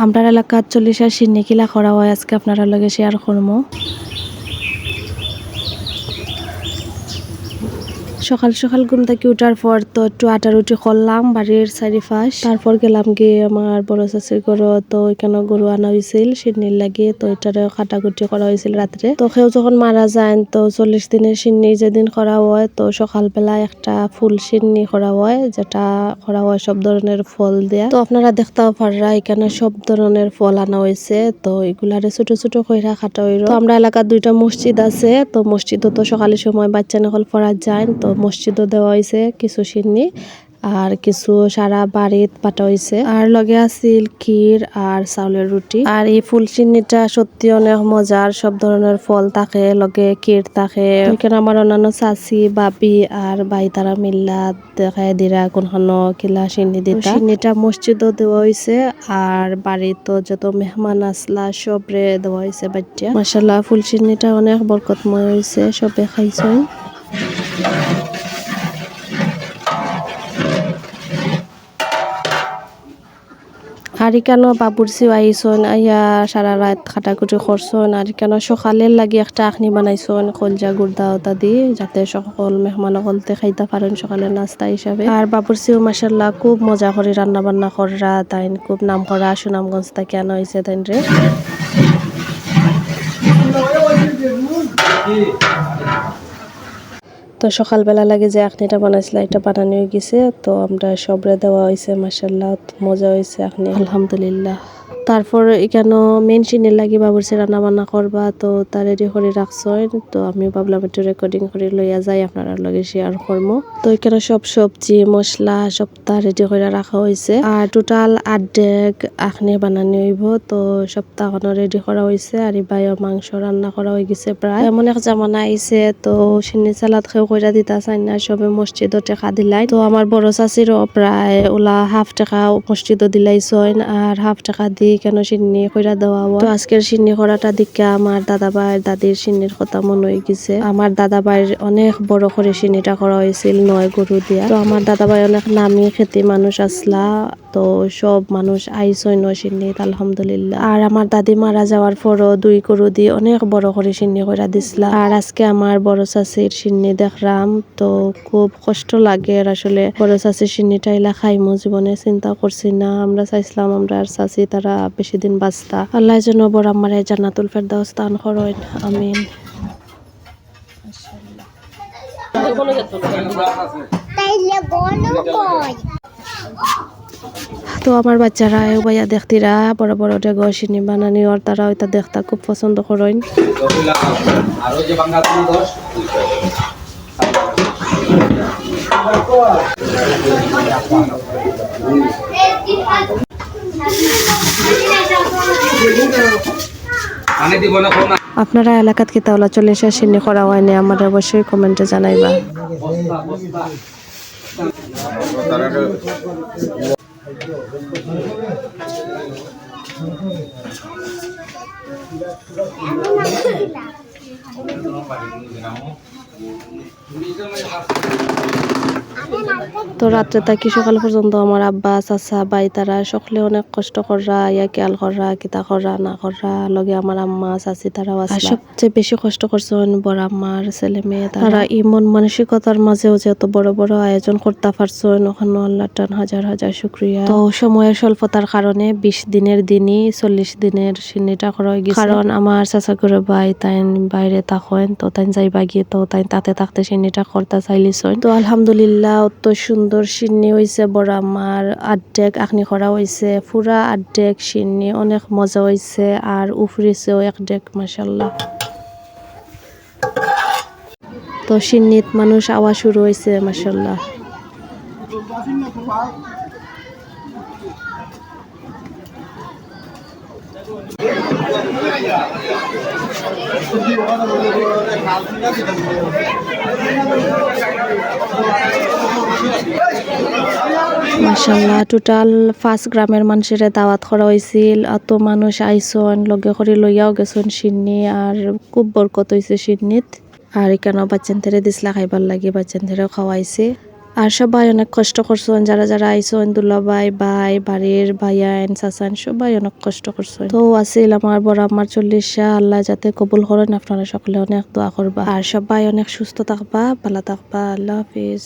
আমরা এলাকাত 40 আর সিন্নি কিলা করা হয় আজকে আপনারা লগে শেয়ার করবো। সকাল সকাল ঘুম থেকে উঠার পর তো একটু আটা রুটি করলাম বাড়ির চারিপাশ, তারপর গেলাম গিয়ে আমার বড় চাষির ঘরে। তো এখানে গরু আনা হয়েছিল সিন্নির লাগে, তো এটারে কাটাকুটি করা হয়েছিল রাত্রে। তো কেউ যখন মারা যায় তো 40 দিনের সিন্নি যেদিন করা হয় তো সকালবেলা একটা ফুল সিন্নি করা হয়, যেটা করা হয় সব ধরনের ফল দেয়া। তো আপনারা দেখতেও পাররা এখানে সব ধরনের ফল আনা হয়েছে, তো এগুলারে ছোট ছোট কইরা কাটা হইল। তো আমরা এলাকার 2টা মসজিদ আছে, তো মসজিদও তো সকালের সময় বাচ্চা নকল পড়া যায়, তো মসজিদও দেওয়া হয়েছে কিছু সিন্নি আর কিছু সারা বাড়িত পাঠা হয়েছে। আর লগে আছিল ক্ষীর আর চাউলের রুটি। আর এই ফুল সিন্নিটা সত্যি অনেক মজার, সব ধরনের ফল থাকে লগে ক্ষীর থাকে। এখানে আমার অন্যান্য চাচি বাবি আর ভাই তারা মিল্লা দেখায় দিরা কোনখানো কিলা সিন্নি দিতা। সিন্নিটা মসজিদও দেওয়া হয়েছে আর বাড়িতে যত মেহমান আসলা সবরে দেওয়া হয়েছে বাচ্চা। মাশাআল্লাহ ফুল সিন্নিটা অনেক বরকতময় হয়েছে, সবে খাইছেন। আর কেন বাবুরচিও আইসন আইয়া সারা রাত খাটাকুটি করছন। আর কেন সকালের লাগি একটা আখনি বানাইছন কলজা গুড়দা ওটা দি, যাতে সকল মেহমান সকলতে খাইতে পারেন সকালের নাস্তা হিসাবে। আর বাবুরচিও মাশাআল্লাহ খুব মজা করে রান্না বান্না কররা, তাইন খুব নাম করা সুনামগঞ্জ থেকে আনা হয়েছে তাইন রে। তো সকালবেলা লাগে যে আখনিটা বানাইছিল এটা বানানো হয়ে গেছে, তো আমরা সবরে দেওয়া হয়েছে। মাশাআল্লাহ মজা হয়েছে আখনি, আলহামদুলিল্লাহ। তারপর এখানে মেন সিনের লাগি বাবুরচি রান্না বান্না করবা, তো তা রেডি করে রাখছেন। তো আমি ভাবলাম একটু রেকর্ডিং করে লইয়া যাই আপনারা লগে শেয়ার করবো। তো এখানে সব সবজি মশলা সবটা রেডি করে রাখা হয়েছে। আর টোটাল 8 ডেক আখনি বানানো হইব, তো সবটা এখনো রেডি করা হয়েছে। আর এবার মাংস রান্না করা হয়ে গেছে প্রায়। এমন এক জামানা আইছে, তো সিন্নি সালাদ খেয়ে কইরা দিতা চাই না, সবে মসজিদও টেকা দিলাই। তো আমার বড় চাচিরও প্রায় ওলা হাফ টাকা মসজিদও দিলাইছেন আর হাফ টাকা দি কেন সিন্নি কইরা দেওয়া হয়। তো আজকের সিন্নি করাটা দিকে আমার দাদা ভাই দাদির সিন্নির কথা মনে হয়ে গেছে। আমার দাদা ভাইয়ের অনেক বড় করে সিন্নিটা করা হয়েছিল 9 গরু দিয়া। তো আমার দাদা ভাই অনেক নামি খেতে মানুষ আসলা, তো সব মানুষ আইসই সিন্নিত আলহামদুলিল্লাহ। আর আমার দাদি মারা যাওয়ার পরও 2 গরু দিয়ে অনেক বড় করে সিন্নি কইরা দিছিলা। আর আজকে আমার বড় চাচির সিন্নি দেখলাম, তো খুব কষ্ট লাগে। আর আসলে বড় চাচির সিন্নিটা ইলা খাইমু জীবনে চিন্তা করছি না। আমরা চাইছিলাম আমরা আর চাচি তারা বেশি দিন বাঁচতা। আল্লাহ যেন বড় আমারে জান্নাতুল ফেরদাউস দান করেন, আমিন। তো আমার বাচ্চারা ভাইয়া দেখতিরা বড় বড় ডেগো সিন্নি বানানি, আর তারা ওইটা দেখতা খুব পছন্দ করেন। আপনারা এলাকাত কি তাওলা 40 সিন্নি করা হয়নি? আমার অবশ্যই কমেন্টে জানাইবা। তো রাত্রে থাকি সকাল পর্যন্ত আমার আব্বা চাচা ভাই তারা সকলে অনেক কষ্ট কররা, ইয়া খেয়াল কররা কিতা কররা না কররা, লগে আমার আম্মা চাচি তারাও আছে। সবচেয়ে বেশি কষ্ট করছেন বড় আম্মার ছেলে মেয়ে, তারা ইমন মানসিকতার মাঝেও যে এত বড় বড় আয়োজন করতে পারছেন, ওখানে আল্লাহ টান হাজার হাজার শুকরিয়া। তো সময়ের স্বল্পতার কারণে 20 দিনের দিনই 40 দিনের সিন্নিটা করা হয়ে গেছে। কারণ আমার চাচা করে ভাই তাই বাইরে থাকেন, তো তাই যাইবা গিয়ে তো তাই তাতে থাকতে সিন্নিটা করতে চাইলিছেন। তো আলহামদুলিল্লাহ অত সুন্দর সিন্নি হয়েছে। বড় আমার 8 ডেক আখনি করা হয়েছে, পুরা 8 ডেক সিন্নি, অনেক মজা হয়েছে। আর উফরিছেও 1 ডেক মাশাআল্লাহ। তো সিন্নিত মানুষ আওয়া শুরু হয়েছে মাশাআল্লাহ। মাশাআল্লাহ টোটাল 5 গ্রামের মানুষের দাওয়াত করা হয়েছিল। এত মানুষ আইসন, লগে করে লইয়াও গেছেন সিন্নি, আর খুব বরকত হয়েছে সিন্নিত। আর এখানে বাচ্চান থেকে দিসলা খাইবার লাগে, বাচ্চান থেকেও খাওয়াইছে। আর সবাই অনেক কষ্ট করছেন, যারা যারা আইসন, দুলাভাই ভাই বাড়ির ভাইয়ান চাচান সবাই অনেক কষ্ট করছেন। তো আছিল আমার বড় আমার 40 আল্লাহ যাতে কবুল করেন, আপনারা সকলে অনেক দোয়া করবা আর সবাই অনেক সুস্থ থাকবা, ভালো থাকবা। আল্লাহ হাফিজ।